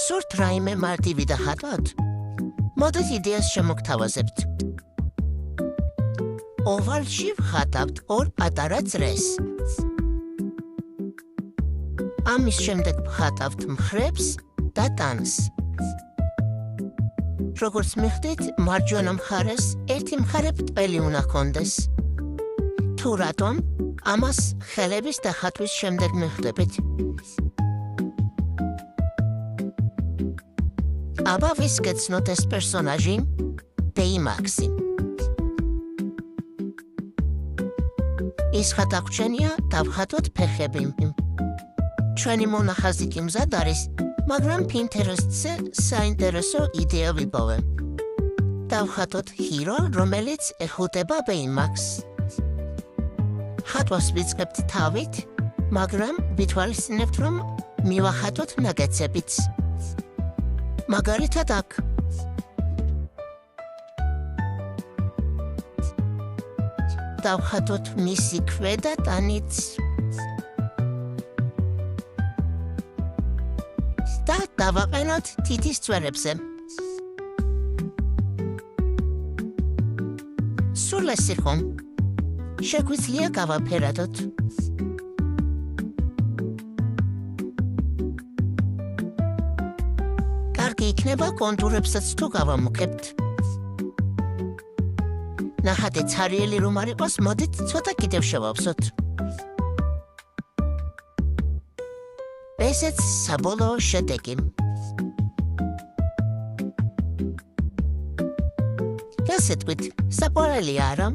სურთ რაიმე მარტივი და ხატვად? მოდით იდეას შემოგთავაზებთ. ოვალში ვხატავთ ორ პატარა წრეს. ამის შემდეგ ვხატავთ მხრებს და ტანს. როგორც მიხვდით, მარჯვენა მხარეს ერთი მხარე ბრტყელი უნდა ჰქონდეს. თუ რატომ, ამას ხელების დახატვის შემდეგ მიხვდებით. აბა ვისკეცნოთ ეს პერსონაჟი, ბეიმაქსი. ის ხატაგვჩენია, დავხატოთ ფეხები. ჩვენი მონახაზი კი მზად არის, მაგრამ Pinterest-ზე საინტერესო იდეა ვიპოვე. დავხატოთ ჰირო, რომელიც ეხუტება ბეიმაქსს. ხატვას ვიწყებთ თავით, მაგრამ ვითვალისწინებთ, რომ მივახატოთ ნაგეცებიც. მაგალითად აქ. დავხატოთ მისი ქვედა ტანიც. და დავაყენოთ თითის წვერებზე. სულ ეს იყო. შეგვიძლია გავაფერადოთ. კარგი იქნება კონტურებსაც თუ გავამოქებთ. ნახატი ცარიელი რომ არ იყოს, მოდით ცოტა კიდევ შევავსოთ. ესეც საბოლოო შედეგი. გასეთქვით, საყვარელი არა,